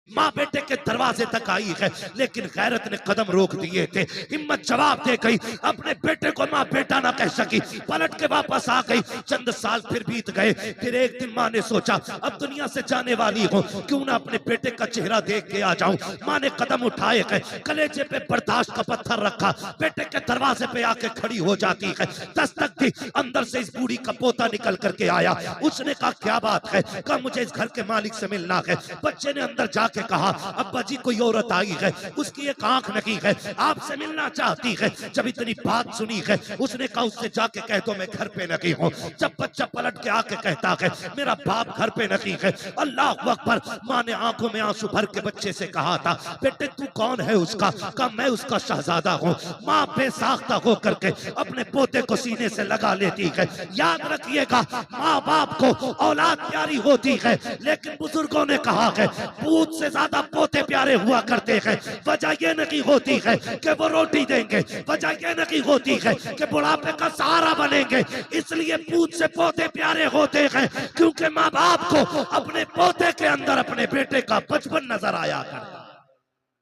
माँ बेटे के दरवाजे तक आई है, लेकिन गैरत ने कदम रोक दिए थे। हिम्मत जवाब दे गई, अपने बेटे को माँ बेटा ना कह सकी, पलट के वापस आ गई। चंद साल फिर बीत गए। फिर एक दिन माँ ने सोचा अब दुनिया से जाने वाली हूँ, क्यों ना अपने बेटे का चेहरा देख के आ जाऊं। माँ ने कदम उठाए गए, कलेजे पे बर्दाश्त का पत्थर रखा, बेटे के दरवाजे पे आके खड़ी हो जाती है। दस्तक दी, अंदर से इस बूढ़ी का पोता निकल करके आया। उसने कहा क्या बात है? कहा मुझे इस घर के मालिक से मिलना है। बच्चे ने अंदर जाके कहा अब्बा जी कोई औरत आई है, उसकी एक आंख नहीं है, आपसे मिलना चाहती है। जब इतनी बात सुनी है, उसने कहा उससे जाके कह दो मैं घर पे नहीं हूँ। जब बच्चा पलट के आके कहता है मेरा बाप घर पे नहीं है, अल्लाह अकबर। माँ ने आंखों में आंसू भर के बच्चे से कहा था बेटे तू कौन है उसका? कहा मैं उसका शहजादा हूँ। माँ बेसाख्ता हो करके अपने पोते को सीने से लगा लेती है। याद रखिएगा माँ बाप को औलाद प्यारी होती है, लेकिन बुजुर्गों ने कहा है पूत से ज्यादा पोते प्यारे हुआ करते हैं। वजह यह नहीं होती है कि वो रोटी देंगे, वजह यह नहीं होती है कि बुढ़ापे का सहारा बनेंगे। इसलिए पूत से पोते प्यारे होते हैं क्योंकि माँ बाप को अपने पोते के अंदर अपने बेटे का बचपन नजर आया करता।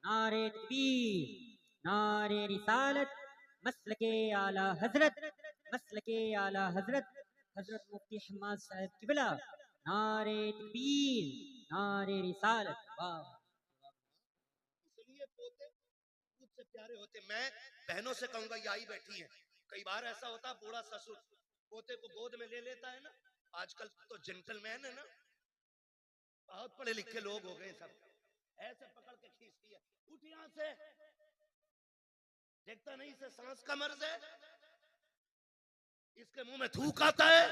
नारे तकबीर, नारे रिसालत, मसलके आला हजरत, मसलके आला हजरत, हजरत मुफ्ती हम्माद साहब किबला। नारे तकबीर, नारे रिसालत। वाह। इसलिए पोते खुद से प्यारे होते। मैं बहनों से कहूंगा ये आई बैठी है, कई बार ऐसा होता बूढ़ा ससुर पोते को गोद में ले लेता है ना। आजकल तो जेंटलमैन है ना, बहुत पढ़े लिखे लोग हो गए सब, ऐसे पकड़ के खींचती है, उठ यहां से, देखता नहीं इसे सांस का मर्ज है, इसके मुंह में थूक आता है,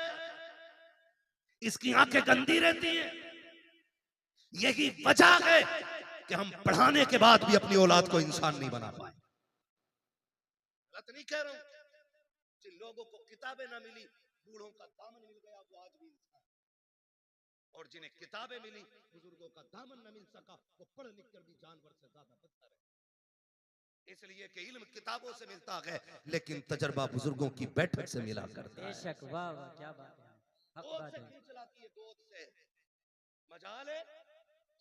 इसकी आंखें गंदी रहती हैं। यही वजह है कि हम पढ़ाने के बाद भी अपनी औलाद को इंसान नहीं बना पाए। गलत नहीं कह रहा हूं। जिन लोगों को किताबें ना मिली, बूढ़ों का दामन मिल गया, वो आज भी इंसान, और जिन्हें किताबें मिली बुजुर्गों का दामन न मिल सका, वो पढ़ लिख कर भी जानवर से ज्यादा बदतर है। इसलिए कि इल्म किताबों से मिलता है, लेकिन तजर्बा बुजुर्गों की बैठक से मिला करता है। बेशक, वाह वाह, क्या बात है, हक गोद बात से है। खींच लाती है, गोद से। मजाल है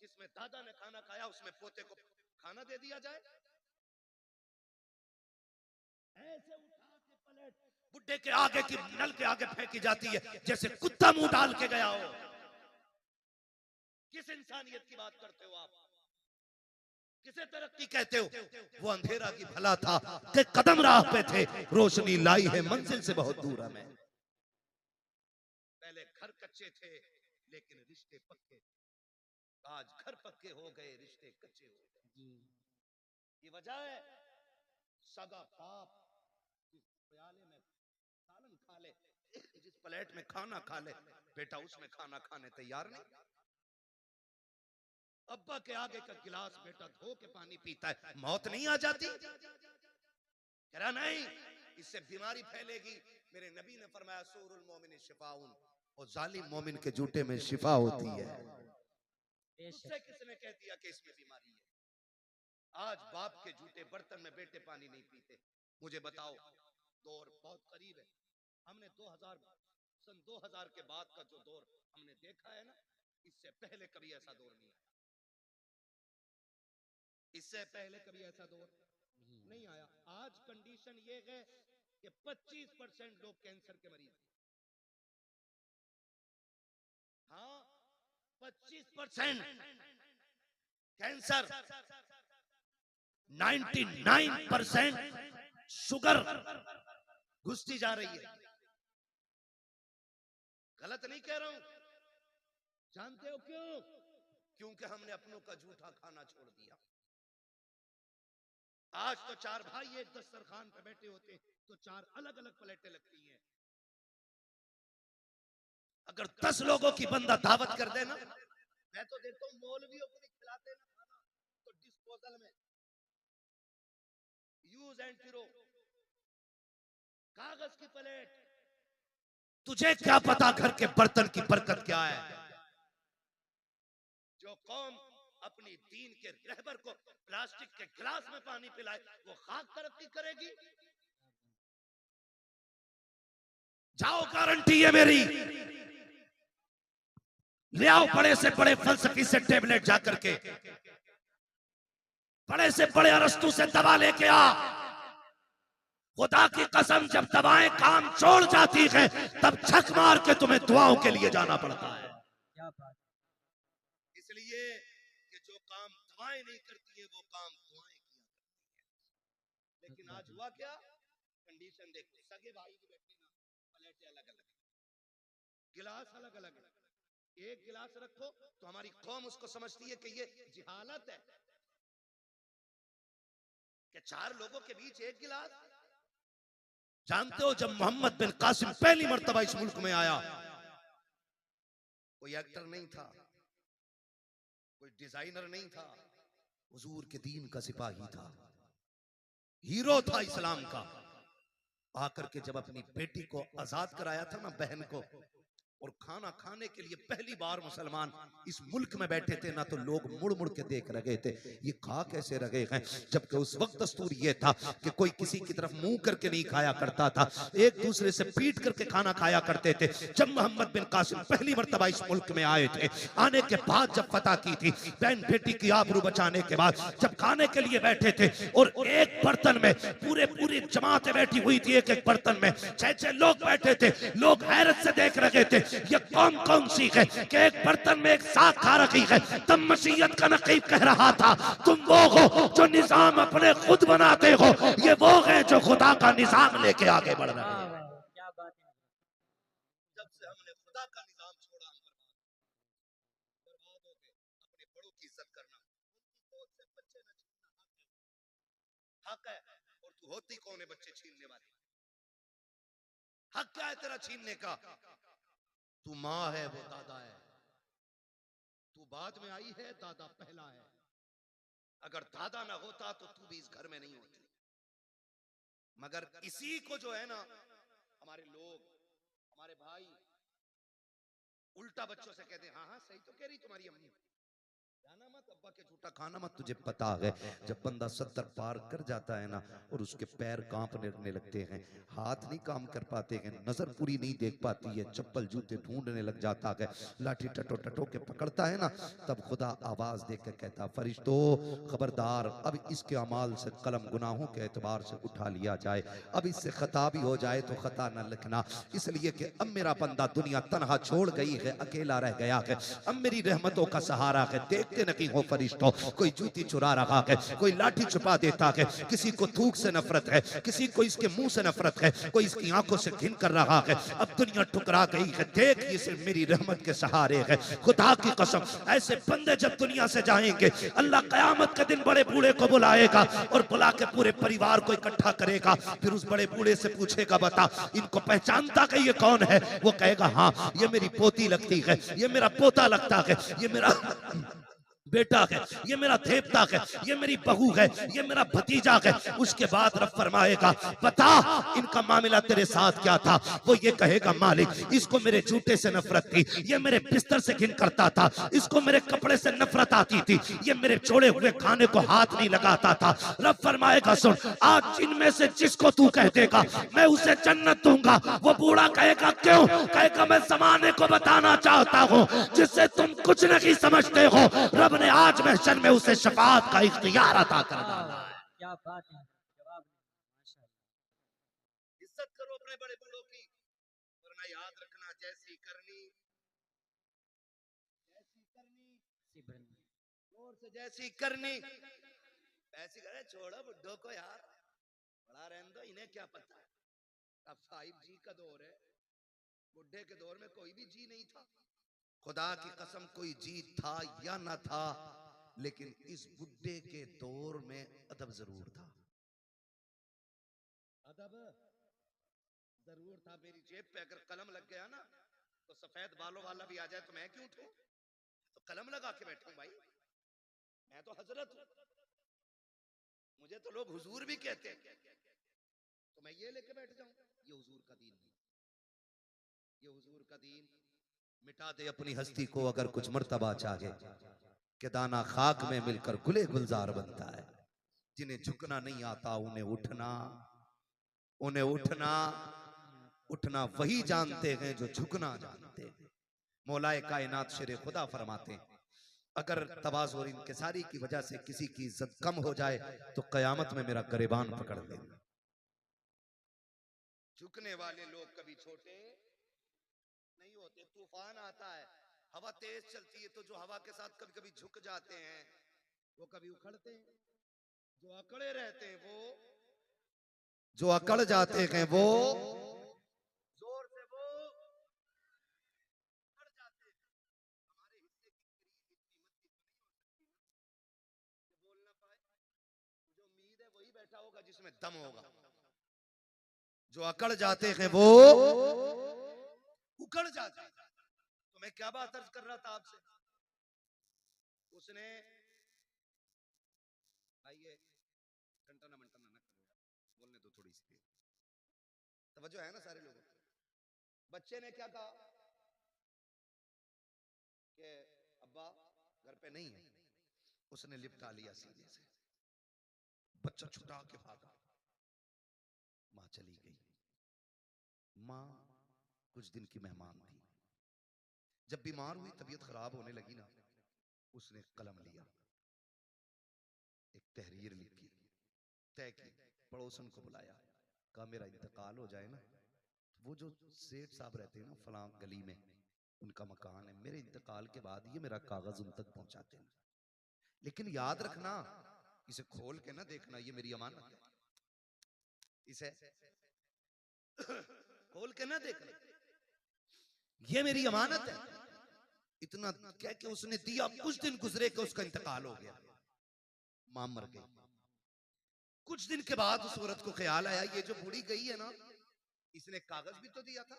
जिसमें दादा ने खाना खाया उसमें पोते को खाना दे दिया जाए। ऐसे उठा के पलट बुड्ढे के आगे की नल के आगे फेंकी जाती है जैसे कुत्ता मुंह डाल के गया हो। किस इंसानियत की बात करते हो आप? किसे तरक्की कहते हो? वो अंधेरा की भला था कि कदम राह पे थे, रोशनी लाई है मंजिल से बहुत दूर हमें। पहले घर कच्चे थे लेकिन रिश्ते पक्के थे, आज घर पक्के हो गए रिश्ते कच्चे हो गए। ये वजह है सगा बाप जिस प्याले में सालन खा ले, जिस प्लेट में खाना खा ले, बेटा उसमें खाना खाने तैयार नहीं। अब्बा के आगे का गिलास बेटा धो के पानी पीता है, मौत नहीं आ जाती? कह रहा नहीं, इससे बीमारी फैलेगी। मेरे नबी ने फरमाया सूरुल मोमिन शिफाउन, और जालिम मोमिन के जूते में शिफा होती है। उससे किसने कह दिया कि इसमें बीमारी है? आज बाप के जूते बर्तन में बेटे पानी नहीं पीते। मुझे बताओ, दौर बहुत करीब है। हमने 2000 के बाद का जो दौर हमने देखा है ना, इससे पहले कभी ऐसा दौर नहीं आया। इससे पहले कभी ऐसा दौर नहीं आया। आज कंडीशन ये है कि 25% लोग कैंसर के मरीज हैं। हाँ, 25% कैंसर, 99% शुगर घुसती जा रही है। गलत नहीं कह रहा हूं। जानते हो क्यों? क्योंकि हमने अपनों का झूठा खाना छोड़ दिया। आज तो 4 भाई एक दस्तरखान पे बैठे होते तो 4 अलग अलग प्लेटें लगती हैं। अगर 10 लोगों की बंदा दावत कर देना, मैं तो देखता हूं मौलवियों को भी खिलाते ना खाना तो डिस्पोजल में, यूज एंड थ्रो, कागज की प्लेट। तुझे क्या पता घर के बर्तन की बरकत क्या है? जो कौम अपनी दीन के रहबर को प्लास्टिक के गिलास में पानी पिलाए, वो खाक तरक्की करेगी? जाओ, गारंटी है मेरी, ले आओ बड़े से बड़े फलसफी से टेबलेट जाकर के, बड़े से बड़े अरस्तू से दवा लेके आ। खुदा की कसम, जब दवाएं काम छोड़ जाती है तब छक मार के तुम्हें दुआओं के लिए जाना पड़ता है। क्या बात है। इसलिए कि जो काम दवाएं नहीं करती है वो काम दुआएं किया करती है। लेकिन आज हुआ क्या, कंडीशन देखो, सगे भाई की बैठे ना, प्लेटें अलग अलग, गिलास अलग अलग, एक गिलास रखो तो हमारी कौम उसको समझती है कि ये जिहालत है कि चार लोगों के बीच एक गिलास। जानते हो जब मोहम्मद बिन कासिम पहली मर्तबा इस मुल्क में आया, कोई एक्टर नहीं था, कोई डिजाइनर नहीं था, हुजूर के दीन का सिपाही था, हीरो था इस्लाम का। आकर के जब अपनी बेटी को आजाद कराया था ना, बहन को, और खाना खाने के लिए पहली बार मुसलमान इस मुल्क में बैठे थे ना, तो लोग मुड़ मुड़ के देख रहे थे ये खा कैसे रहे हैं। जबकि उस वक्त दस्तूर ये था कि कोई किसी की तरफ मुंह करके नहीं खाया करता था, एक दूसरे से पीट करके खाना खाया करते थे। जब मोहम्मद बिन कासिम पहली मर्तबा इस मुल्क में आए थे, आने के बाद जब फतह की थी, बहन बेटी की आबरू बचाने के बाद जब खाने के लिए बैठे थे और एक बर्तन में पूरी जमातें बैठी हुई थी, एक एक बर्तन में 6-6 लोग बैठे थे, लोग हैरत से देख रहे थे ये कौन कौन सी है कि एक बर्तन में एक साथ खा रखी है। तब मसीहत का नकीब कह रहा था तुम वो हो जो निजाम अपने खुद बनाते हो, ये वो है जो खुदा का निजाम लेके आगे बढ़ रहे हैं। क्या बात है। जब से हमने खुदा का निजाम छोड़ा हम बर्बाद हो गए। अपने बड़ों की इज्जत करना, उनकी गोद से बच्चे न छीनना हक है। और तू होती कौन है बच्चे छीनने वाली? हक क्या है तेरा छीनने का? तू माँ है, वो दादा है, तू बाद में आई है, दादा पहला है। अगर दादा ना होता तो तू भी इस घर में नहीं होती। मगर इसी को जो है ना, हमारे लोग, हमारे भाई उल्टा बच्चों से कहते हैं हाँ हाँ सही तो कह रही तुम्हारी अम्मी, जाना मत, अब्बा के झूठा खाना मत। तुझे पता है जब बंदा 70 पार कर जाता है ना और उसके पैर कांपने लगते हैं, हाथ नहीं काम कर पाते हैं, नजर पूरी नहीं देख पाती है, चप्पल जूते ढूंढने लग जाता है, लाठी टटो टटो के पकड़ता है ना, तब खुदा आवाज दे के कहता फरिश्तों खबरदार, अब इसके अमाल से कलम गुनाहों के एतबार से उठा लिया जाए, अब इससे खता भी हो जाए तो खता न लिखना, इसलिए कि अब मेरा बंदा दुनिया तनहा छोड़ गई है, अकेला रह गया है, अब मेरी रहमतों का सहारा है। देखते नहीं हो फरिश्तों, कोई जूती चुरा रहा है, कोई लाठी छुपा देता है, किसी को थूक से नफरत है, किसी को इसके मुंह से नफरत है, कोई इसकी आंखों से घिन कर रहा है। अब दुनिया ठुकरा गई है, देख ये सिर्फ मेरी रहमत के सहारे है। खुदा की कसम, ऐसे बंदे जब दुनिया से जाएंगे, अल्लाह कयामत के दिन बड़े बूढ़े को बुलाएगा और बुला के पूरे परिवार को इकट्ठा करेगा, फिर उस बड़े बूढ़े से पूछेगा बता इनको पहचानता कि ये कौन है? वो कहेगा हाँ ये मेरी पोती लगती है, ये मेरा पोता लगता है, ये मेरा बेटा है, ये मेरा देवता है, ये मेरी बहू है, ये मेरा भतीजा है। उसके बाद रब फरमाएगा बता इनका मामला तेरे साथ क्या था? वो ये कहेगा मालिक इसको मेरे जूते से नफरत थी, ये मेरे बिस्तर से घिन करता था, इसको मेरे कपड़े से नफरत आती थी, ये मेरे छोड़े हुए खाने को हाथ नहीं लगाता था। रब फरमाएगा सुन, आज इनमें से जिसको तू कह देगा मैं उसे जन्नत दूंगा। वो बूढ़ा कहेगा क्यों? कहेगा मैं जमाने को बताना चाहता हूँ जिससे तुम कुछ नहीं समझते हो, रब ने आज महशर में उसे शफाअत का इख्तियार अता कर डाला है। क्या बात है, जवाब माशाअल्लाह। इज्जत करो अपने बड़े बड़ों की, वरना याद रखना जैसी करनी जोर से, जैसी करनी ऐसी करे। छोड़ो बुड्ढों को यार, बड़ा रहने दो, इन्हें क्या पता है। अब 5G का दौर है, बुड्ढे के दौर में कोई भी जी नहीं था। खुदा की कसम कोई जी था या ना था, लेकिन इस बुड्ढे के दौर में अदब जरूर था। अदब जरूर था। मेरी जेब पे अगर कलम लग गया ना तो सफेद बालों वाला भी आ जाए तो मैं क्यों उठूं? तो कलम लगा के बैठूं भाई, मैं तो हजरत हूं, मुझे तो लोग हुजूर भी कहते हैं, तो मैं ये लेके बैठ जाऊं? ये हुजूर का दीन नहीं, ये हुजूर का दीन मिटा दे अपनी हस्ती को अगर कुछ मर्तबा चाहे, कि दाना खाक में मिलकर गुले गुलजार बनता है। जिन्हें झुकना नहीं आता उन्हें उठना, उन्हें उठना उठना वही जानते हैं जो झुकना जानते हैं। मौलाए कायनात शेर खुदा फरमाते हैं अगर तवाज़ु और इंकिसारी की वजह से किसी की इज्जत कम हो जाए तो कयामत में मेरा गिरबान पकड़ लेना। झुकने वाले लोग कभी छोटे नहीं होते। तूफान आता है, हवा तेज चलती है, तो जो हवा के साथ कभी कभी झुक जाते हैं वो कभी उखड़ते हैं। जो अकड़े रहते हैं वो, जो अकड़ जाते हैं वो जोर से वो अकड़ जाते हैं। हमारे हिस्से की करीब इतनी हिम्मत की बोल ना पाए। जो उम्मीद है वही बैठा होगा जिसमें दम होगा। जो अकड़ जाते हैं वो उकड़ जाते हैं। तो मैं क्या बात अर्ज कर रहा था आपसे, उसने आइए टंटना मंटना ना करो यार, बोलने दो थोड़ी सी तवज्जो है ना सारे लोगों। बच्चे ने क्या कहा कि अब्बा घर पे नहीं है। उसने लिपटा लिया सीने से, बच्चा छुटा के भागा। माँ चली गई। माँ कुछ दिन की मेहमान थी। जब बीमार हुई, तबीयत खराब होने लगी ना, उसने कलम लिया, एक तहरीर लिखी, तय की, पड़ोसन को बुलाया, कहा मेरा इंतकाल हो जाए ना, वो जो सेठ साहब रहते हैं ना फलां गली में, उनका मकान है, मेरे इंतकाल के बाद ये मेरा कागज उन तक पहुंचाते हैं, लेकिन याद रखना इसे खोल के ना देखना, ये मेरी अमानत है, इसे खोल के ना देखना, ये मेरी अमानत है। इतना कह के उसने दिया। कुछ दिन गुजरे कि उसका इंतकाल हो गया, मां मर गई। कुछ दिन के बाद उस औरत को ख्याल आया, ये जो बूढ़ी गई है ना, इसने कागज भी तो दिया था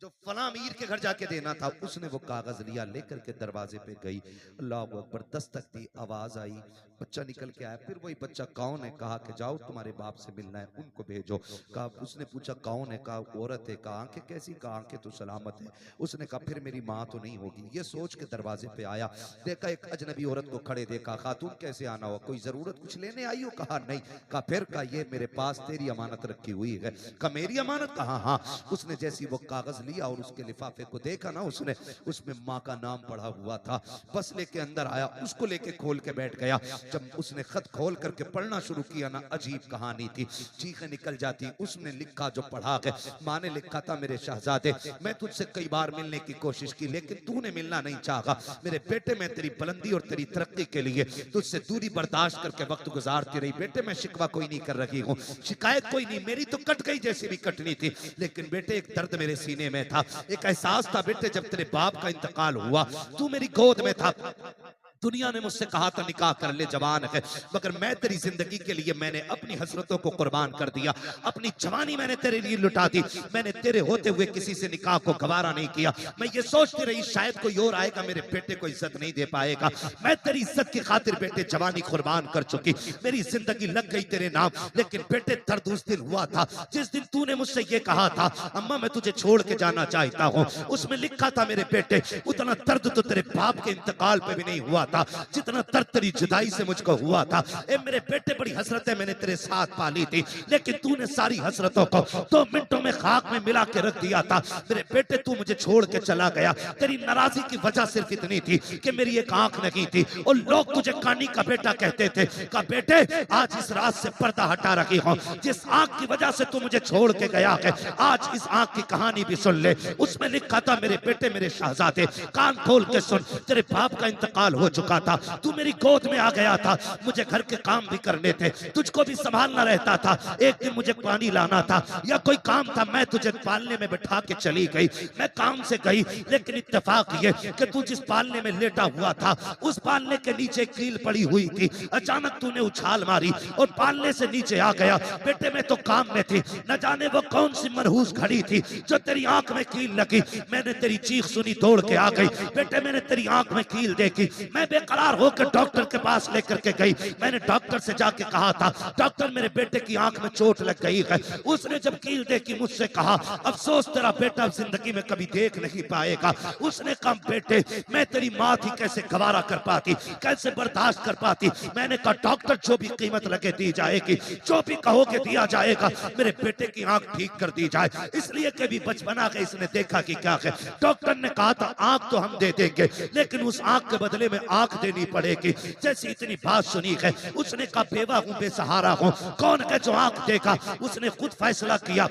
जो फला अमीर के घर जाके देना था। उसने वो कागज लिया, लेकर के दरवाजे पे गई, अल्लाह अकबर, दस्तक दी, आवाज आई, बच्चा निकल के आया। फिर वही बच्चा कौन है, कहा कि जाओ तुम्हारे बाप से मिलना है, उनको भेजो। कहा, उसने पूछा कौन है, कहा औरत है। कहा आंखें कैसी, कहा आंखें तो सलामत है। उसने कहा फिर मेरी माँ तो नहीं होगी। ये सोच के दरवाजे पे आया, देखा एक अजनबी औरत को खड़े देखा। खातून कैसे आना हुआ, कोई जरूरत कुछ लेने आई हो? कहा नहीं। कहा फिर? कहा ये मेरे पास तेरी अमानत रखी हुई है। कहा मेरी अमानत? कहा हाँ। उसने जैसी वो कागज लिया और उसके लिफाफे को देखा ना, उसने उसमें माँ का नाम पढ़ा हुआ था। बस लेके अंदर आया, उसको लेके खोल के बैठ गया। जब उसने खत खोल करके पढ़ना शुरू किया ना, अजीब कहानी थी, चीखें निकल जाती। उसने लिखा जो पढ़ा है, माँ ने लिखा था, मेरे शहजादे मैं तुझसे कई बार मिलने की कोशिश की, लेकिन तूने मिलना नहीं चाहा। मेरे बेटे, मैं तेरी बुलंदी और तेरी तरक्की के लिए तुझसे दूरी बर्दाश्त करके वक्त गुजारती रही। बेटे मैं शिकवा कोई नहीं कर रही हूँ, शिकायत कोई नहीं, मेरी तो कट गई जैसी भी कटनी थी, लेकिन बेटे एक दर्द मेरे सीने में था, एक एहसास था बेटे, जब तेरे बाप का इंतकाल हुआ तू मेरी गोद में था। दुनिया ने मुझसे कहा था निकाह कर ले, जवान है, मगर मैं तेरी जिंदगी के लिए मैंने अपनी हसरतों को कुर्बान कर दिया, अपनी जवानी मैंने तेरे लिए लुटा दी। मैंने तेरे होते हुए किसी से निकाह को गवारा नहीं किया। मैं ये सोचती रही शायद कोई और आएगा, मेरे बेटे को इज्जत नहीं दे पाएगा। मैं तेरी इज्जत की खातिर बेटे जवानी कुर्बान कर चुकी, मेरी जिंदगी लग गई तेरे नाम। लेकिन बेटे दर्द उस दिन हुआ था जिस दिन तूने मुझसे ये कहा था, अम्मा मैं तुझे छोड़ के जाना चाहता हूँ। उसमें लिखा था मेरे बेटे, उतना दर्द तो तेरे बाप के इंतकाल पे भी नहीं हुआ था जितना दर्द तेरी जुदाई से मुझको हुआ था। ए मेरे बेटे, बड़ी हसरतें मैंने तेरे साथ पाली थी, लेकिन तूने सारी हसरतों को 2 मिनटों में खाक में मिला के रख दिया था। मेरे बेटे तू मुझे छोड़ के चला गया, तेरी नाराजगी की वजह सिर्फ इतनी थी कि मेरी एक आंख नहीं थी और लोग तुझे कानी का बेटा कहते थे। कहा बेटे आज इस रात से पर्दा हटा रखी हूं, जिस आंख की वजह से तू मुझे छोड़ के गया है, आज इस आंख की कहानी भी सुन ले। उसमें लिखा था मेरे बेटे, मेरे शहजादे कान खोल के सुन, तेरे बाप का इंतकाल हो चुका था, तू मेरी गोद में आ गया था, मुझे घर के काम भी करने थे, तुझको भी संभालना रहता था। एक दिन मुझे पानी लाना था या कोई काम था, मैं तुझे पालने में बैठा के चली गई। मैं काम से गई, लेकिन इत्तेफाक ये कि तू जिस पालने में लेटा हुआ था उस पालने के नीचे कील पड़ी हुई थी। अचानक तूने उछाल मारी और पालने से नीचे आ गया। बेटे मैं तो काम में थी, न जाने वो कौन सी मनहूस घड़ी थी जो तेरी आंख में कील लगी। मैंने तेरी चीख सुनी, दौड़ के आ गई। बेटे मैंने तेरी आंख में कील देखी, मैं मैं बेकरार होकर डॉक्टर के पास लेकर के गई। मैंने डॉक्टर से जाके कहा था, डॉक्टर मेरे बेटे की आंख में चोट लग गई है। उसने जब कील देखी मुझसे कहा, अफसोस तेरा बेटा जिंदगी में कभी देख नहीं पाएगा। उसने कहा बेटे मैं तेरी माँ थी, कैसे गवारा कर पाती, कैसे बर्दाश्त कर पाती। मैंने कहा डॉक्टर जो भी कीमत लगे दी जाएगी, जो भी कहोगे दिया जाएगा, मेरे बेटे की आंख ठीक कर दी जाए। इसलिए कभी बचपना के इसने देखा कि क्या है। डॉक्टर ने कहा था आंख तो हम दे देंगे, लेकिन उस आंख के बदले में आंख देनी पड़ेगी। जैसी इतनी बात सुनी है, उसने कहा बेवा हूं, बेसहारा हूं, कौन है जो आंख देगा। उसने खुद फैसला किया,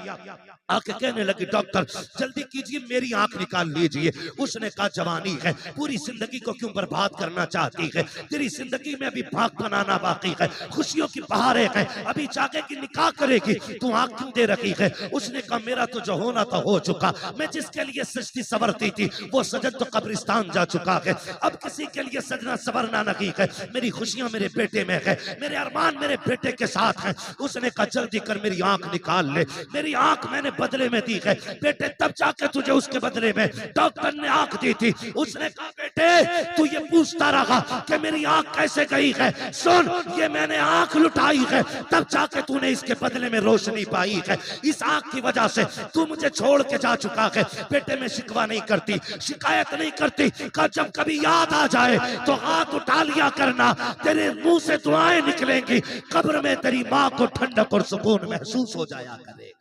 आके कहने लगी डॉक्टर जल्दी कीजिए, मेरी आंख निकाल लीजिए। उसने कहा जवानी है, पूरी जिंदगी को क्यों बर्बाद करना चाहती है, तेरी जिंदगी में अभी भाग बनाना बाकी है, खुशियों की बहारें हैं, अभी चाहे कि निकाह करेगी, तू आंख क्यों दे रखी है। उसने कहा मेरा तो जो होना था हो चुका, मैं जिसके लिए सजती सवरती थी वो सजद तो कब्रिस्तान जा चुका है, अब किसी के लिए सजना सवरना नहीं है। मेरी खुशियां मेरे बेटे में है, मेरे अरमान मेरे बेटे के साथ हैं। उसने कहा जल्दी कर मेरी आंख निकाल ले, मेरी आंख मैंने बदले में दी है बेटे, तब जाके तुझे उसके बदले में डॉक्टर ने आंख दी थी। उसने कहा बेटे तू ये पूछता रहा कि मेरी आंख कैसे गई है, सुन ये मैंने आंख लुटाई है, तब जाके तूने इसके बदले में रोशनी पाई है। इस आंख की वजह से तू मुझे छोड़ के जा चुका है। बेटे मैं शिकवा नहीं करती, शिकायत नहीं करती, जब कभी याद आ जाए तो हाथ उठा लिया करना, तेरे मुंह से दुआएं निकलेंगी, कब्र में तेरी माँ को ठंडक और सुकून महसूस हो जाया करे।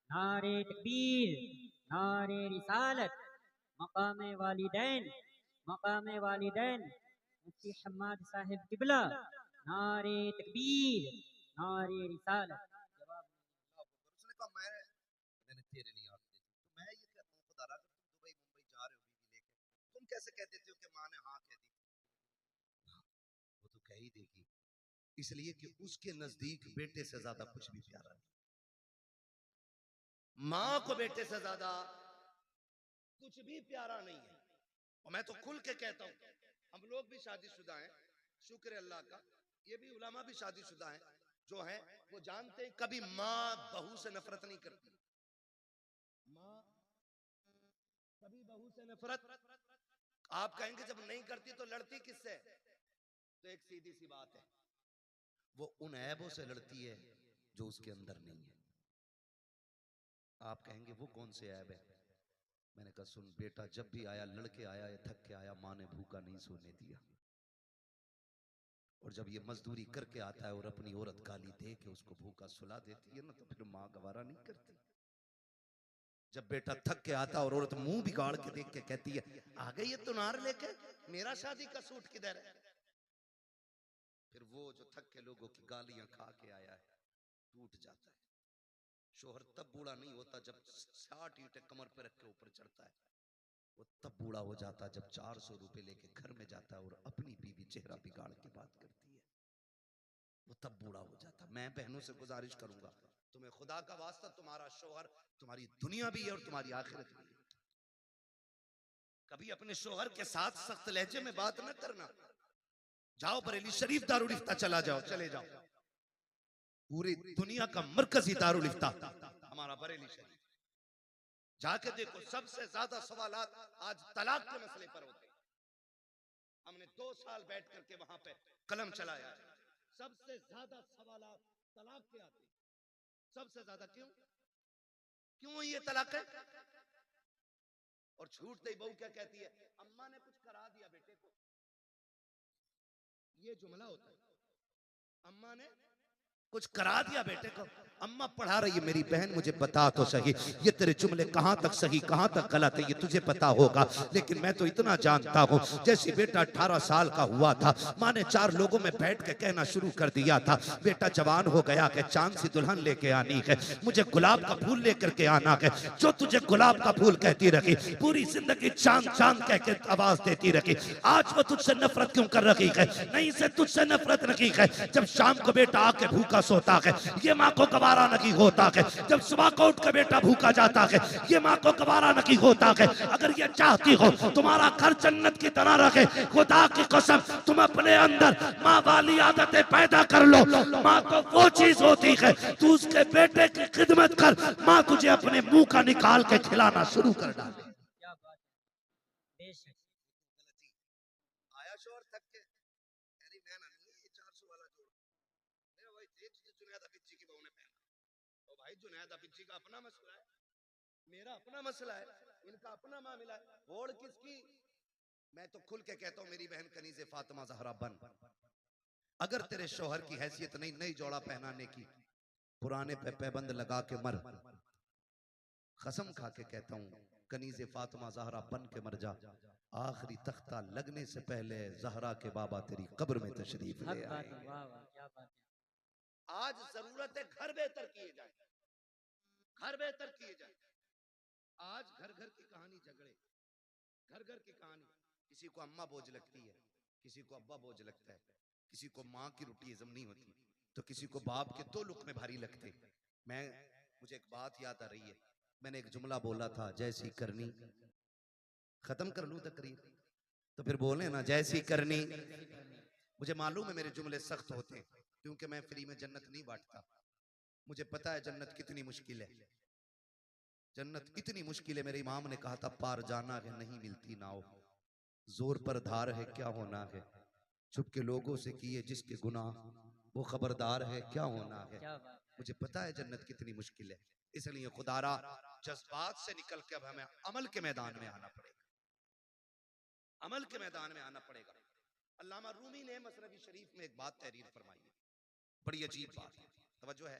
नारे तकबीर, नारे रिसालत, मकामे वालिदैन, मकामे वालिदैन, मुफ्ती हम्माद साहिब किबला, नारे तकबीर, नारे रिसालत। जवाब उसने कहा मैंने तेरे लिए आंख दी। तो मैं ये कहता हूँ खुदा रहा, तुम दुबई मुंबई जा रहे हो बीवी लेके, तुम कैसे कह देते हो कि माँ ने हाँ कह दी। वो तो कह ही देगी, इसलिए कि उसके नजदीक बेटे से ज्यादा कुछ भी प्यारा नहीं। माँ को बेटे से ज्यादा कुछ भी प्यारा नहीं है। और मैं तो खुल के कहता हूं, हम लोग भी शादीशुदा हैं, शुक्र अल्लाह का, ये भी उलमा भी शादीशुदा हैं, जो हैं वो जानते हैं कभी माँ बहू से नफरत नहीं करती। माँ कभी बहू से नफरत, आप कहेंगे जब नहीं करती तो लड़ती किससे, तो एक सीधी सी बात है, वो उन ऐबों से लड़ती है जो उसके अंदर नहीं है। आप कहेंगे वो कौन से ऐब है। मैंने कहा सुन बेटा, जब भी आया लड़के आया या थक के आया, माँ ने भूखा नहीं सोने दिया। और जब ये मजदूरी करके आता है और अपनी औरत गाली दे के उसको भूखा सुला देती है ना, तो फिर माँ गवारा नहीं करती। जब बेटा थक के आता और औरत मुंह बिगाड़ के देख के कहती है आ गई ये तुनार लेके, मेरा शादी का सूट किधर है, फिर वो जो थक के लोगों की गालियां खा के आया है टूट जाता है। शोहर तब बूढ़ा नहीं होता जब 60 ईंटें कमर पे रख के ऊपर चढ़ता है, वो तब बूढ़ा हो जाता जब 400 रुपए लेके घर में जाता है और अपनी बीवी चेहरा बिगाड़ के बात करती है, वो तब बूढ़ा हो जाता। मैं बहनों से गुजारिश करूंगा, तुम्हें खुदा का वास्ता, तुम्हारा शोहर तुम्हारी दुनिया भी है और तुम्हारी आखिरत भी है। कभी अपने शोहर के साथ सख्त लहजे में बात न करना। जाओ बरेली शरीफ दारुल इफ्ता चला जाओ, चले जाओ, पूरी दुनिया का मरकजी दारुल इफ्ता हमारा बरेली शरीफ, जाके देखो सबसे ज्यादा सवालात आज तलाक के मसले पर होते हैं। हमने 2 साल बैठ करके वहां पे कलम चलाया, सबसे ज्यादा सवालात तलाक के आते हैं, सबसे ज्यादा। क्यों ये तलाक है? और छूटते ही बहू क्या कहती है, अम्मा ने कुछ करा दिया बेटे को, ये जुमला होता है, अम्मा ने कुछ करा दिया बेटे को। अम्मा पढ़ा रही है, मेरी बहन मुझे बता तो सही ये तेरे जुमले कहां तक सही कहां तक गलत है, ये तुझे पता होगा, लेकिन मैं तो इतना जानता हूं, जैसे बेटा 18 साल का हुआ था, माँ ने 4 लोगों में बैठ के कहना शुरू कर दिया था, बेटा जवान हो गया है, चांद सी दुल्हन लेके आनी है, मुझे गुलाब का फूल लेकर के आना है। जो तुझे गुलाब का फूल कहती रखी, पूरी जिंदगी चांद चांद कह के आवाज देती रखी, आज वो तुझसे नफरत क्यों कर रही है? नहीं से तुझसे नफरत रखी है। जब शाम को बेटा आके भूखा सोता है, ये माँ को गवारा नहीं होता है। जब सुबह को उठ के बेटा भूखा जाता है, ये माँ को गवारा नहीं होता है। अगर ये चाहती हो तुम्हारा घर जन्नत की तरह रखे, खुदा की कसम तुम अपने अंदर माँ वाली आदतें पैदा कर लो। माँ तो वो चीज होती है, तू उसके बेटे की खिदमत कर, माँ तुझे अपने मुंह का निकाल के खिलाना शुरू कर डाले। क्या बात है, बेशक। आया शोर थक के ये जुनैद हफीज जी की बहू ने पहना। तो भाई जुनैद हफीज जी का अपना मसला है, मेरा अपना मसला है, इनका अपना मामला है, होड़ किसकी? मैं तो खुल के कहता हूं मेरी बहन कनीज़े फातिमा ज़हरा बन, अगर तेरे शौहर की हैसियत नहीं नई जोड़ा पहनाने की, पुराने पे पैबंद लगा के मर। कसम खा के कहता हूं कनीज़े फातिमा ज़हरा बन के मर जा, आखिरी तख्ता लगने से पहले ज़हरा के बाबा तेरी कब्र में तशरीफ ले हक बात आए। है, वाह वाह क्या बात है। आज जरूरत है घर बेहतर किए जाए, घर बेहतर किए जाए। आज घर घर की कहानी झगड़े, घर घर की कहानी, किसी को अम्मा बोझ लगती है, किसी को अब्बा बोझ लगता है, किसी को माँ की रोटी हजम नहीं होती, तो किसी को बाप के 2 लुक़मे भारी लगते। मुझे एक बात याद आ रही है, मैंने एक जुमला बोला था, जैसी करनी, खत्म कर लूं तकरीर तो फिर बोले ना जैसी करनी। मुझे मालूम है मेरे जुमले सख्त होते हैं, क्योंकि मैं फ्री में जन्नत नहीं बांटता। मुझे पता है जन्नत कितनी मुश्किल है, जन्नत इतनी मुश्किल है। मेरे इमाम ने कहा था पार जाना है नहीं मिलती नाव, जोर पर धार है क्या होना है, छुप के लोगों से किए जिसके गुनाह, वो खबरदार है क्या होना है। क्या बात है। मुझे पता है जन्नत कितनी मुश्किल है, इसलिए खुदारा जज्बात से निकल के अब हमें अमल के मैदान में आना पड़ेगा, अमल के मैदान में आना पड़ेगा। अल्लामा रूमी ने मसनवी शरीफ में एक बात तहरीर फरमाई है, बड़ी अजीब बात है, तवज्जो है,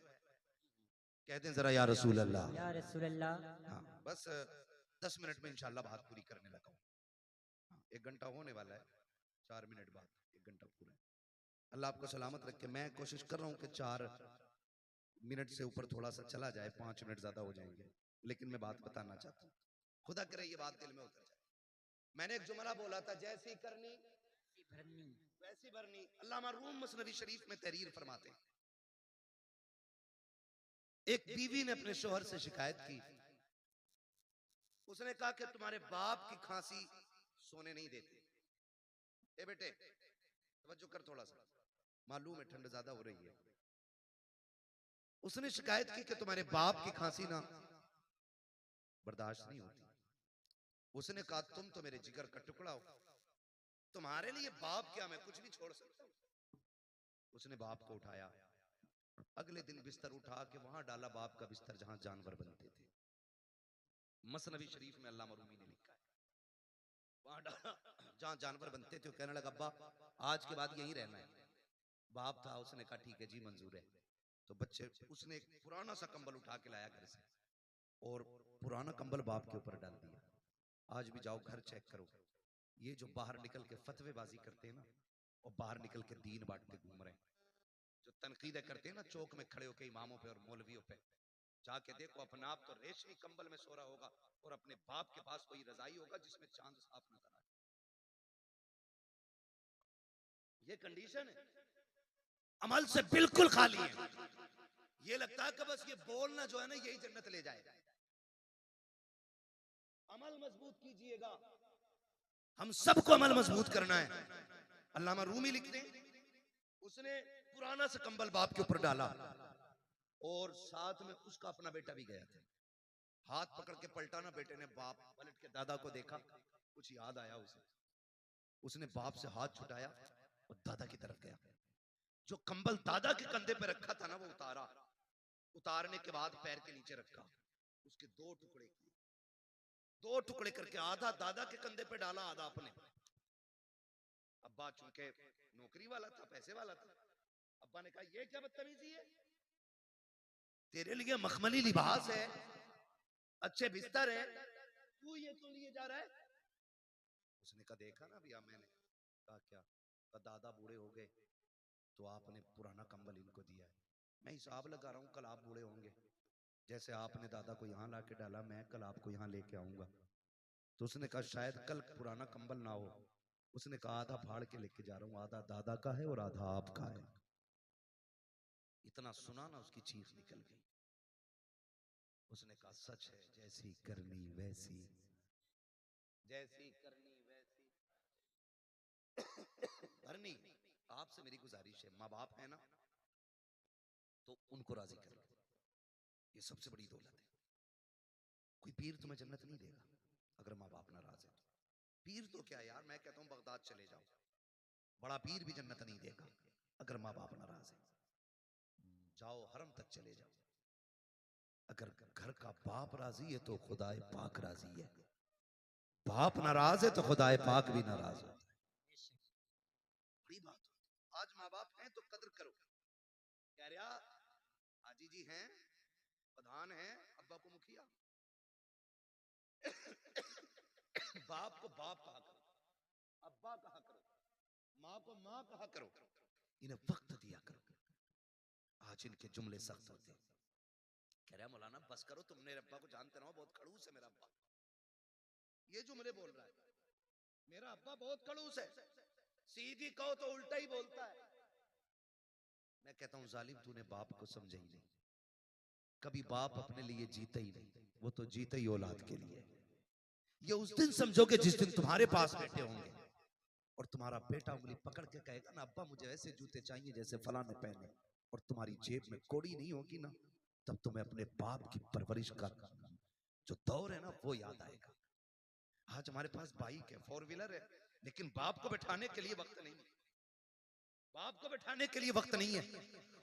कहते हैं जरा या रसूल अल्लाह। या रसूल अल्लाह। हाँ बस 10 मिनट में इंशाल्लाह बात पूरी करने लगा हूँ। हाँ, 1 घंटा होने वाला है, 4 मिनट बाद 1 घंटा पूरा है। अल्लाह आपको सलामत रखे। मैं कोशिश कर रहा हूँ कि 4 मिनट से ऊपर थोड़ा सा चला जाए, 5 मिनट ज्यादा हो जाएंगे, लेकिन मैं बात बताना चाहता हूँ, खुदा करे ये बात दिल में उतर जाए। मैंने एक जुमला बोला था, जैसी करनी भरनी। वैसी भरनी। अल्लामा रूम मसनवी शरीफ में तहरीर फरमाते हैं, एक बीवी ने अपने शोहर से शिकायत की, उसने कहा कि तुम्हारे बाप की खांसी सोने नहीं देती। ए बेटे तवज्जो कर थोड़ा सा, मालूम है ठंड ज्यादा हो रही है। उसने शिकायत की कि तुम्हारे बाप की खांसी ना बर्दाश्त नहीं होती। उसने कहा तुम तो मेरे जिगर का टुकड़ा हो, तुम्हारे लिए बाप क्या मैं कुछ भी छोड़ सकता हूं। उसने बाप को उठाया, अगले दिन बिस्तर उठा के वहां डाला, बाप का बिस्तर जहां जानवर बनते थे। मसनवी शरीफ में अल्लामा रूमी ने लिखा है, वहां डाला जहां जानवर बनते थे। कहने लगा अब्बा आज के बाद यहीं रहना है। बाप था, उसने कहा ठीक है जी मंजूर है। तो बच्चे, उसने एक पुराना सा कंबल उठा के लाया घर से, और पुराना कंबल बाप के ऊपर डाल दिया। आज भी जाओ घर चेक करो, ये जो बाहर निकल के फतवेबाजी करते हैं ना, और बाहर निकल के दीन बांटते घूम रहे हैं, जो तनकीदें करते हैं ना चौक में खड़े होकर इमामों पे और मौलवियों पे, जाके देखो अपना आप तो रेशमी कंबल में सो रहा होगा, और अपने बाप के पास कोई रजाई होगा जिसमें चांद साफ नजर आए। ये कंडीशन है, अमल से बिल्कुल खाली है। ये लगता है कि बस ये बोलना जो है ना यही जन्नत ले जाएगा। अमल मजबूत कीजिएगा, हम सबको अमल मजबूत करना है। अल्लामा रूमी लिखते हैं, उसने पुराना सा कंबल बाप के ऊपर डाला, और साथ में उसका अपना बेटा भी गया था। हाथ पकड़ के पलटाना, बेटे ने बाप पलट के दादा को देखा, कुछ याद आया उसे, उसने बाप से हाथ छुटाया और दादा की तरफ गया। जो कंबल दादा के कंधे पे रखा था ना वो उतारा, उतारने के बाद पैर के नीचे रखा, उसके 2 टुकड़े किए, 2 टुकड़े करके आधा दादा के कंधे पे डाला, आधा अपने। अब्बा चूंकि नौकरी वाला था, पैसे वाला था, अब्बा ने कहा ये क्या बदतमीजी है, तेरे लिए मखमली लिबास है, अच्छे बिस्तर है, तू ये क्यों लिए जा रहा है। उसने कहा देखा ना भैया, मैंने कहा क्या, कहा दादा बूढ़े हो गए तो आपने पुराना कंबल इनको दिया है, मैं हिसाब लगा रहा हूँ कल आप बूढ़े होंगे, जैसे आपने दादा को यहाँ लाके डाला मैं कल आपको यहाँ लेके आऊंगा। तो उसने कहा शायद कल पुराना कंबल ना हो। उसने कहा आधा फाड़ के लेके जा रहा हूँ, आधा दादा का है और आधा आपका है। इतना सुना ना उसकी चीख निकल गई। उसने कहा सच है, जैसी करनी वैसी, जैसी करनी वैसी भरनी। आपसे मेरी गुजारिश है, माँ बाप है ना तो उनको राजी कर लो, ये सबसे बड़ी दौलत है। कोई पीर तुम्हें जन्नत नहीं देगा अगर माँ बाप नाराज है तो। पीर तो क्या यार, मैं कहता हूँ बगदाद चले जाओ, बड़ा पीर भी जन्नत नहीं देगा अगर माँ बाप नाराज है। जाओ हरम तक चले जाओ। अगर घर का बाप राजी है तो खुदाए पाक राजी है, बाप नाराज है तो खुदाए पाक भी नाराज होता है। बड़ी बात है। आज माँ बाप हैं तो कदर करो। कह रहा हाजी जी हैं, प्रधान हैं, अब्बा को मुखिया, बाप को बाप कहा करो, अब्बा कहा करो, माँ को माँ कहा करो, इन्हें वक्त दिया करो। आज इनके जुमले सख्त होते हैं। कह रहा मौलाना बस करो, तुम मेरे अब्बा को जानते ना हो, बहुत खड़ूस है मेरा अब्बा। ये जुमले बोल रहा है, मेरा अब्बा बहुत खड़ूस है, सीधी कहो तो उल्टा ही बोलता है। मैं कहता हूं जालिम तूने बाप को समझा ही नहीं। कभी बाप अपने लिए जीता ही नहीं, वो तो जीता ही औलाद के लिए। ये उस दिन समझोगे जिस दिन तुम्हारे पास बेटे होंगे और तुम्हारा बेटा उंगली पकड़ के कहेगा ना अब्बा मुझे ऐसे जूते चाहिए जैसे फलां ने पहने, और तुम्हारी जेब में कौड़ी नहीं होगी ना, तब तुम्हें अपने बाप की परवरिश का जो दौर है ना वो याद आएगा। आज हमारे पास बाइक है, 4 व्हीलर है, लेकिन बाप को बैठाने के लिए वक्त नहीं है। बाप को बैठाने के लिए वक्त नहीं है।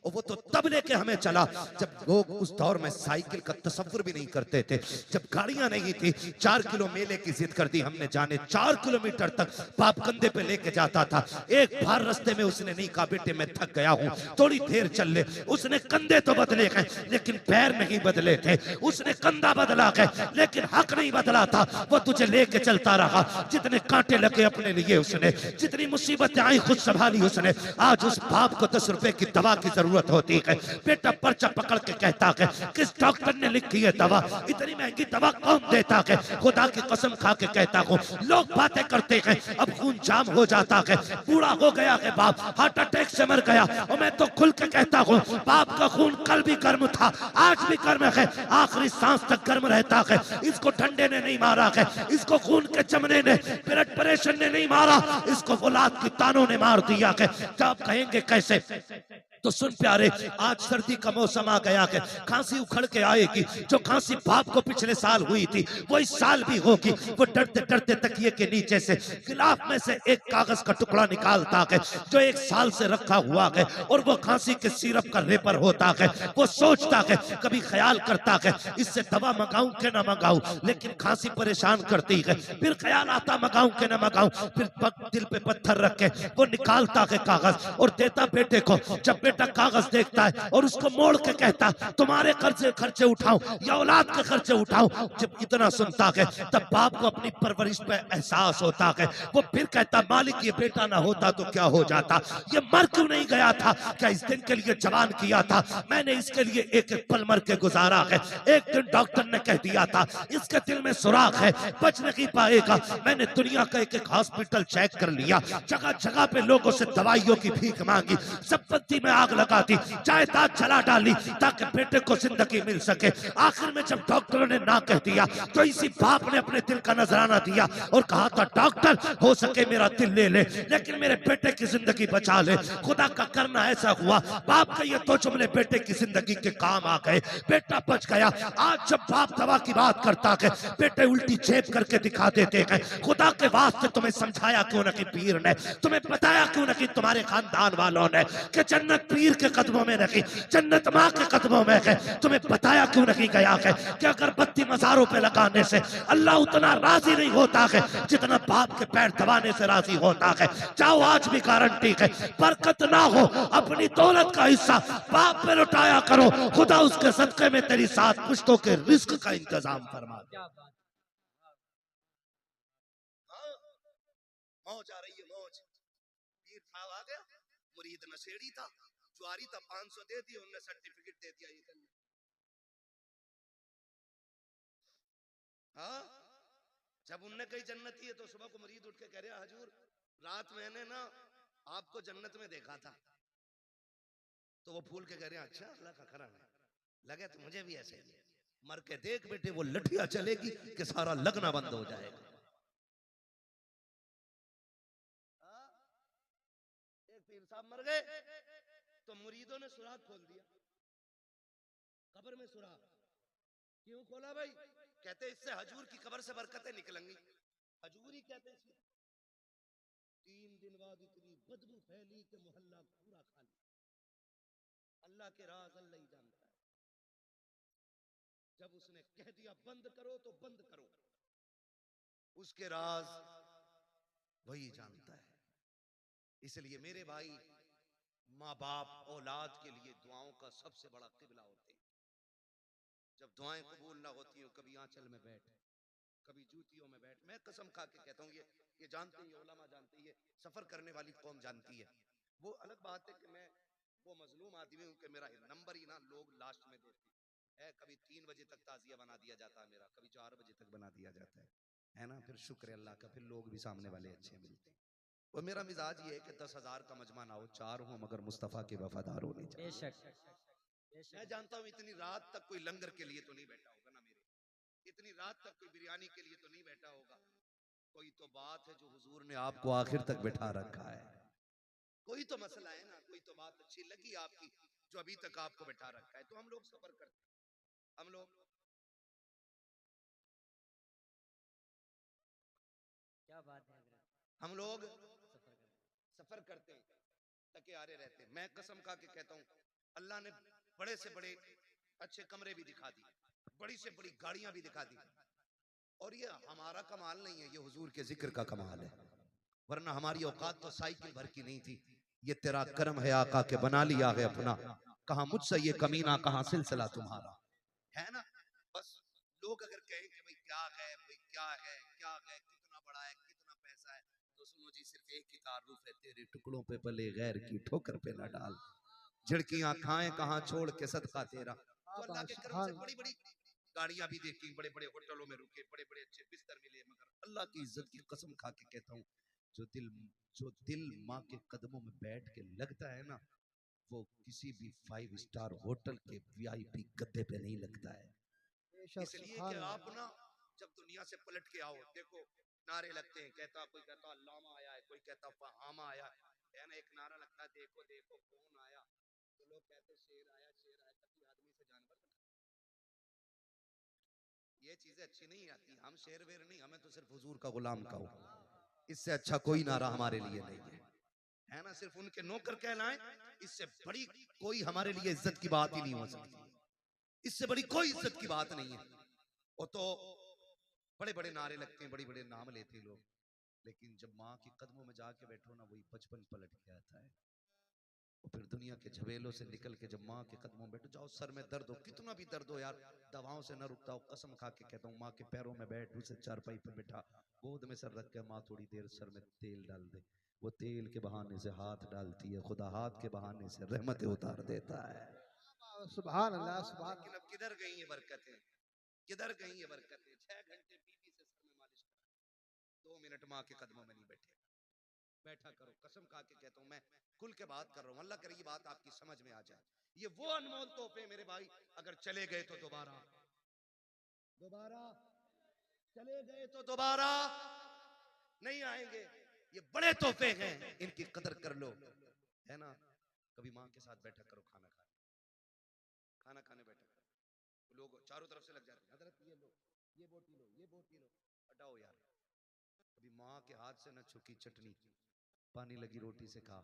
और वो तो तब लेके हमें चला जब लोग उस दौर में साइकिल का तसव्वुर भी नहीं करते थे, जब गाड़ियां नहीं थी। 4 किलो मेले की जिद कर दी हमने, जाने 4 किलोमीटर तक बाप कंधे पे लेके जाता था। एक बार रास्ते में उसने नहीं कहा बेटे मैं थक गया हूं, थोड़ी देर चल ले। उसने कंधे तो बदले गए लेकिन पैर नहीं बदले थे। उसने कंधा बदला गए लेकिन हक नहीं बदला था। वो तुझे लेके चलता रहा, जितने कांटे लगे अपने लिए उसने, जितनी मुसीबतें आई खुद संभाली उसने। आज उस बाप को 10 रुपए की दवा की जरूरत होती है, बेटा पर्चा पकड़ के कहता है किस डॉक्टर ने लिखी है दवा, इतनी महंगी दवा कौन देता है। खुदा की कसम खा के कहता हूँ लोग बातें करते हैं, अब खून जाम हो जाता है। बूढ़ा हो गया है बाप, हार्ट अटैक से मर गया, और मैं तो खुल के कहता हूँ बाप का खून कल भी गर्म था, आज भी गर्म है, आखिरी सांस तक गर्म रहता है। इसको ठंडे ने नहीं मारा है, इसको खून के चमने ने, ब्लड प्रेशर ने नहीं मारा, इसको औलाद की तानों ने मार दिया है। आप कहेंगे कैसे? तो सुन प्यारे, आज सर्दी का मौसम आ गया है, खांसी उखड़ के आएगी। जो खांसी बाप को पिछले साल हुई थी वो इस साल भी होगी। वो डरते डरते तकिए के नीचे से गिलाफ में से एक कागज का टुकड़ा निकालता है जो 1 साल से रखा हुआ है, और वो खांसी के सिरप का रेपर होता है। वो सोचता है, कभी ख्याल करता है इससे दवा मंगाऊं के ना मंगाऊं, लेकिन खांसी परेशान करती है। फिर ख्याल आता मंगाऊं के ना मंगाऊं, फिर दिल पे पत्थर रख के वो निकालता है कागज और देता बेटे को। जब बेटा कागज देखता है और उसको मोड़ के कहता तुम्हारे खर्चे उठाऊं या औलाद के खर्चे उठाऊं, जब इतना सुनता है तब बाप को अपनी परवरिश पे एहसास होता है। वो फिर कहता मालिक ये बेटा ना होता तो क्या हो जाता, ये मर क्यों नहीं गया था, क्या इस दिन के लिए जवान किया था मैंने, इसके लिए एक एक पल मर के गुजारा है। एक दिन डॉक्टर ने कह दिया था इसके दिल में सुराख है, बच नहीं पाएगा। मैंने दुनिया का एक एक हॉस्पिटल चेक कर लिया, जगह जगह पे लोगों से दवाइयों की भीख मांगी, संपत्ति में आग लगा दी, जायदाद जला डाली ताकि बेटे को जिंदगी मिल सके। आखिर में जब डॉक्टरों ने ना कह दिया तो इसी बाप ने अपने दिल का नजराना दिया और कहा था डॉक्टर हो सके मेरा दिल ले ले लेकिन मेरे बेटे की जिंदगी बचा ले। खुदा का करना ऐसा हुआ, बाप के ये 2 जुमले बेटे की जिंदगी के काम आ गए, बेटा बच गया। आज जब बाप दवा की बात करता है बेटे उल्टी जेब करके दिखा देते हैं। खुदा के वास्ते तुम्हें समझाया क्यों ना कि पीर ने, तुम्हें बताया क्यों ना कि तुम्हारे खानदान वालों ने कि जन्नत पीर के कदमों में नहीं, जन्नत माँ के कदमों में है। तुम्हें बताया क्यों नहीं गया है कि अगरबत्ती मज़ारों पे लगाने से अल्लाह उतना राजी नहीं होता है जितना बाप के पैर दबाने से राजी होता है। जाओ आज भी गारंटी है, बरकत ना हो अपनी दौलत का हिस्सा बाप पे लुटाया करो, खुदा उसके सदके में तेरी 7 पुश्तों के रिस्क का इंतजाम फरमा दे। मौज आ रही है, मौज। पीर साहब आ गया, मुरीद नशेड़ी था, जुआरी था, 500 दे दिए, उन्होंने सर्टिफिकेट दे दिया ये करने। हाँ, जब उनने कही जन्नती है तो सुबह को मुरीद उठ के कह रहे हजूर रात मैंने ना आपको जन्नत में देखा था। तो वो फूल के कह रहे अच्छा अल्लाह का करम है, लगे तो मुझे भी ऐसे ही। मर के देख बेटे वो लठिया चलेगी कि सारा लगना बंद हो जाएगा। एक पीर साहब मर गए तो मुरीदों ने सुराख खोल दिया, कब्र में सुराख। क्यों खोला भाई? कहते इससे हजूर की कब्र से बरकतें निकलेंगी। हजूर ही कहते इसमें। 3 दिन बाद इतनी बदबू फैली कि मोहल्ला पूरा खाली। अल्लाह अल्लाह के राज अल्लाह ही जानता है। जब उसने कह दिया बंद करो तो बंद करो, उसके राज वही जानता है। इसलिए मेरे भाई, माँ बाप औलाद के लिए दुआओं का सबसे बड़ा किबला होते हैं। जब दुआएं कबूल ना होती हो, कभी आंचल में बैठ, कभी जूतियों में बैठ। मैं कसम खा के कहता हूँ, ये जानते ही, उलमा जानते ही, सफर करने वाली कौम जानती है। वो अलग बात है कि मैं वो मजलूम आदमी हूँ कि मेरा नंबर ही ना लोग लास्ट में देते हैं। कभी 3 बजे तक ताजिया बना दिया जाता है मेरा, कभी 4 बजे तक बना दिया जाता है ना। फिर शुक्र अल्लाह का, फिर लोग भी सामने वाले अच्छे मिलते हैं। और मेरा मिजाज ये है कि 10,000 का मजमा ना हो, 4 हो मगर मुस्तफा के वफादार होने चाहिए। बेशक मैं जानता हूँ इतनी रात तक कोई लंगर के लिए तो नहीं बैठा होगा ना मेरे, इतनी रात तक कोई बिरयानी के लिए तो नहीं बैठा होगा। कोई तो बात है जो हुजूर ने आपको आखिर तक बैठा रखा है। कोई तो मसला है ना, कोई तो बात अच्छी लगी आपकी जो अभी तक आपको बैठा रखा है। तो हम लोग सफर करते हैं, हम लोग क्या बात है हजरत, हम लोग सफर कर सफर करते हैं, थके हारे रहते हैं। मैं कसम खा के कहता हूँ, अल्लाह ने बड़े से बड़े अच्छे कमरे भी दिखा दिए, बड़ी से बड़ी गाड़ियां भी दिखा दी। और ये हमारा कमाल नहीं है, ये हुजूर के जिक्र का कमाल है। वरना हमारी औकात तो साइकिल भर की नहीं थी। ये तेरा कर्म है आका के बना लिया है अपना, कहा मुझसे ये कमीना, कहा सिलसिला तुम्हारा, है ना। बस लोग अगर कहें कि भाई क्या है, भाई क्या है, क्या है, कितना बड़ा है, कितना पैसा है, तो सुनो जी, सिर्फ एक ही तारुफ है, तेरे टुकड़ों पे पले गैर की ठोकर पे न डाल, झिड़कियां खाएं कहां छोड़ के सदका तेरा। तो अल्लाह के कर्म से बड़ी बड़ी गाड़ियां भी देखी, बड़े बड़े होटलों में रुके, बड़े बड़े अच्छे बिस्तर मिले, मगर अल्लाह की इज्जत की कसम खा के कहता हूँ, जो दिल माँ के कदमों में बैठ के लगता है ना, वो किसी भी 5 स्टार होटल के VIP गद्दे पे नहीं लगता है। इसलिए कि आप ना जब दुनिया से पलट के आओ, देखो नारे लगते हैं, कोई कहता अल्लामा आया है, कोई कहता फहामा आया है ना। एक नारा लगता है देखो देखो कौन आया, तो लोग कहते शेर आया, शेर आया, कभी आदमी से जानवर बना। ये चीजें अच्छी नहीं आती। हम शेर वेर नहीं, हमें तो सिर्फ हुजूर का गुलाम कहो, इससे अच्छा कोई नारा हमारे लिए नहीं है ना। सिर्फ उनके नौकर कहलाएं, इससे बड़ी कोई हमारे लिए इज्जत की बात ही नहीं हो सकती, इससे बड़ी कोई इज्जत की बात नहीं है। वो तो बड़े बड़े नारे लगते हैं, बड़े बड़े नाम लेते हैं लोग, लेकिन जब माँ के कदमों में जाके बैठो ना, वही बचपन पलट के आता है। और फिर दुनिया के झमेलों से निकल के जब माँ के कदमों में बैठो, जाओ सर में दर्द हो, कितना भी दर्द हो यार, दवाओं से न रुकता हो। कसम खा के कहता हूँ, माँ के पैरों में बैठ, उसे चारपाई पे बैठा, गोद में सर रख के माँ थोड़ी देर सर में तेल डाल दे, वो तेल के बहाने से हाथ डालती है, खुदा हाथ के बहाने से रहमतें उतार देता है। सुभान अल्लाह, सुभान। लेकिन अब किधर गई ये बरकतें, किधर गई ये बरकतें। 6 घंटे बीबी से सर में मालिश करा, 2 मिनट माँ के कदमों में नहीं बैठे। बैठा करो, कसम खा के कहता हूँ, मैं खुल के बात कर रहा हूँ, अल्लाह करे ये बात आपकी समझ में आ जाए। ये वो अनमोल तोहफे मेरे भाई, अगर चले गए तो दोबारा, दोबारा चले गए तो दोबारा नहीं आएंगे। ये बड़े तोहफे हैं, इनकी कदर कर लो, है ना। कभी माँ के साथ बैठा करो, खाना खाने बैठा करो, लोग चारों तरफ से लग जाते हैं, हजरत ये लो, ये बोटी लो, ये बोटी लो, हटाओ यार। कभी माँ के हाथ से न छुकी चटनी, पानी लगी रोटी से खा,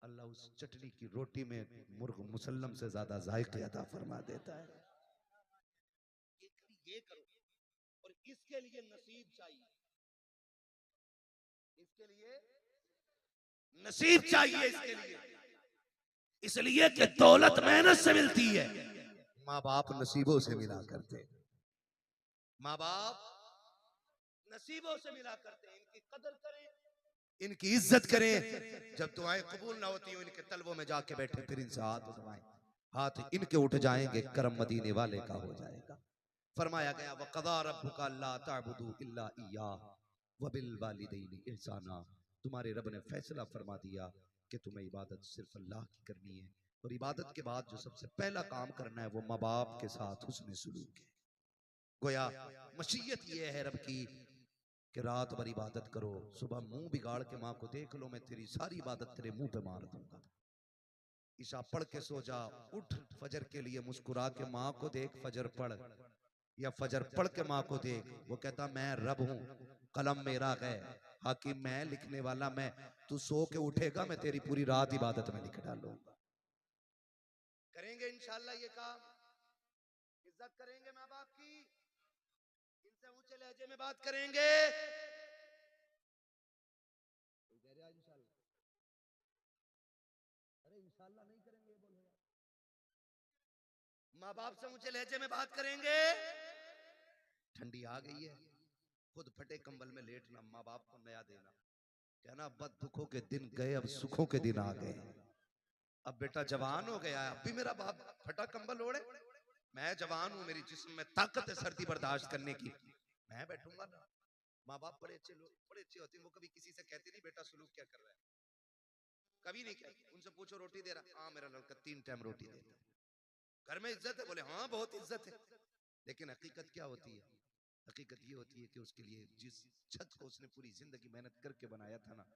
अल्लाह उस चटनी की रोटी में मुर्ग मुसल्लम से ज्यादा जायके अता फरमा देता है। ये करो, और इसके लिए नसीब चाहिए, इसके लिए नसीब चाहिए, इसके लिए, इसलिए कि दौलत मेहनत से मिलती है, माँ बाप नसीबों से मिला करते, माँ बाप नसीबों से मिला करते हैं। इनकी कदर करें, इनकी इज्जत करें। जब दुआएं कबूल ना होती हो, इनके तलवों में जाके बैठे, फिर इनसे हाथ उठवाएं, हाथ इनके उठ जाएंगे, करम मदीने वाले का हो जाएगा। फरमाया गया वक़ज़ा रब्बुका अल्ला तअबुदू इल्ला इय्याह व बिल वालिदैनि इहसाना, तुम्हारे रब ने फैसला फरमा दिया कि तुम्हें इबादत सिर्फ अल्लाह की करनी है, और इबादत के बाद जो सबसे पहला काम करना है वो माँ बाप के साथ हुस्न सलूक है। गोया मशीयत ये है रब की कि रात भर इबादत करो, सुबह मुंह बिगाड़ के माँ को देख लो, मैं तेरी सारी इबादत तेरे मुंह पे मार दूंगा। ईशा पढ़ के सो जा, उठ फजर के लिए मुस्कुरा के माँ को देख, फजर पढ़, या फजर पढ़ के माँ को देख, वो कहता मैं रब हूं, कलम मेरा है, हाकिम मैं, लिखने वाला मैं, तू सो के उठेगा मैं तेरी पूरी रात इबादत में लिख डालूंगा। करेंगे इंशाल्लाह ये काम, इज्जत करेंगे माँ बाप की, इनसे ऊंचे लहजे में बात करेंगे। कोई कह रहा है इंशाल्लाह? अरे इंशाल्लाह नहीं करेंगे बोलो यार। माँ बाप से ऊंचे लहजे में बात करेंगे। ठंडी आ गई है, खुद फटे कंबल में लेटना, माँ बाप को नया देना, कहना बद दुखों के दिन गए अब सुखों के दिन आ गए। अब बेटा जवान हो गया है, अब भी मेरा बाप फटा कंबल ओढ़े, मैं जवान हूं, मेरी जिस्म में ताकत है सर्दी बर्दाश्त करने की, मैं बैठूंगा ना। माँ बाप बड़े अच्छे लोग, बड़े अच्छे होते हैं, वो कभी किसी से कहते नहीं बेटा सुलूक क्या कर रहा है, कभी नहीं कहते। उनसे पूछो रोटी दे रहा, हाँ मेरा लड़का 3 टाइम रोटी देता है। घर में इज्जत है, बोले हाँ बहुत इज्जत है। लेकिन हकीकत क्या होती है? हकीकत ये होती है कि उसके लिए जिस छत को उसने पूरी जिंदगी मेहनत करके बनाया था ना,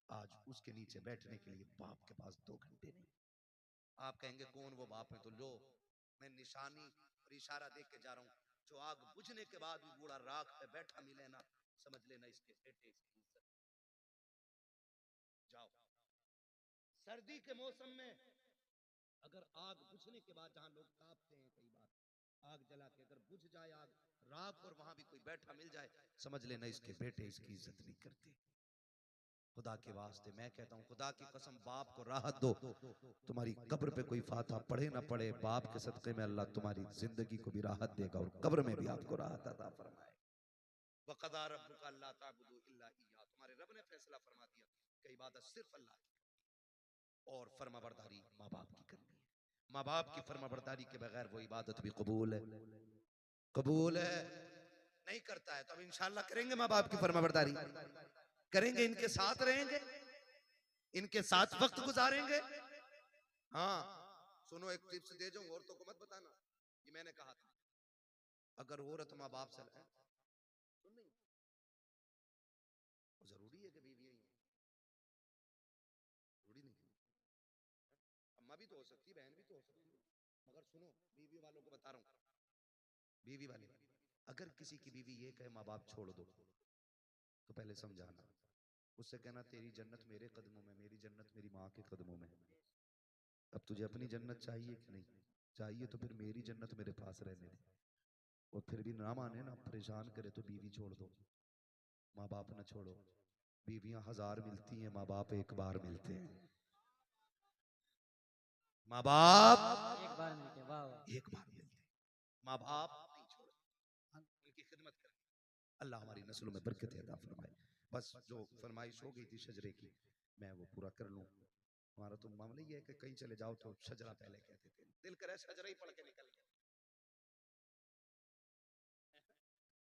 आज उसके नीचे बैठने के लिए बाप के पास 2 घंटे नहीं। आप कहेंगे कौन वो बाप है, तो लो मैं निशानी और इशारा देख के जा रहा हूं, जो आग बुझने के बाद भी बूढ़ा राख पे बैठा मिले ना, समझ लेना इसके बेटे इसकी इज्जत। जाओ सर्दी के मौसम में अगर आग बुझने के बाद, जहां लोग कांपते हैं कई बार, आग जला के अगर बुझ जाए आग राख और वहां भी कोई बैठा मिल जाए, समझ लेना इसके बेटे इसकी इज्जत नहीं करते। खुदा के वास्ते मैं कहता हूं, खुदा की कसम बाप को राहत दो, तुम्हारी कब्र पे कोई फाता पढ़े ना पढ़े, बाप के सदके में अल्लाह तुम्हारी जिंदगी को भी राहत देगा और कब्र में भी आपको राहत अता फरमाए। वक़दा रब्बुका अल्ला ताबुदू इल्ला इय्याह, तुम्हारे रब ने फैसला फरमा दिया कि इबादत सिर्फ अल्लाह की और फरमाबरदारी माँ बाप की करनी है। माँ बाप की फरमाबरदारी के बगैर वो इबादत भी कबूल है, कबूल है नहीं करता है तो अब इंशाल्लाह करेंगे, माँ बाप की फरमाबरदारी करेंगे, इनके साथ रहेंगे, इनके साथ वक्त गुजारेंगे। हाँ सुनो एक टिप्स दे जाऊं, औरतों को मत बताना, ये मैंने कहा था। अगर औरत माँ बाप से सुन नहीं, जरूरी है कि बीवी ही हो, जरूरी नहीं, अम्मा भी तो हो सकती है, बहन भी तो हो सकती है, मगर सुनो बीवी वालों को बता रहा हूँ, बीवी वाले अगर किसी की बीवी ये कहे माँ बाप छोड़ दो, तो पहले समझाना, उससे कहना तेरी जन्नत मेरे कदमों में, मेरी जन्नत मेरी माँ के कदमों में। अब तुझे अपनी जन्नत चाहिए कि नहीं चाहिए, तो फिर मेरी जन्नत मेरे पास रहने दे, और फिर भी ना माने ना परेशान करे तो बीवी छोड़ दो, माँ बाप ना छोड़ो। बीवियां 1000 मिलती हैं, माँ बाप एक बार मिलते हैं, माँ बाप एक बार मिलते, वाह वाह। एक बार मिलते हैं, माँ बाप नहीं छोड़ो, उनकी खिदमत करें। अल्लाह हमारी नस्लों में बरकत अता फरमाए। बस जो फरमाइश हो गई थी शजरे की, मैं वो पूरा कर लूं। हमारा तो मामला ये है कि कहीं चले जाओ तो शजरा पहले कहते थे, दिल करे शजरा ही पढ़ के निकल गए।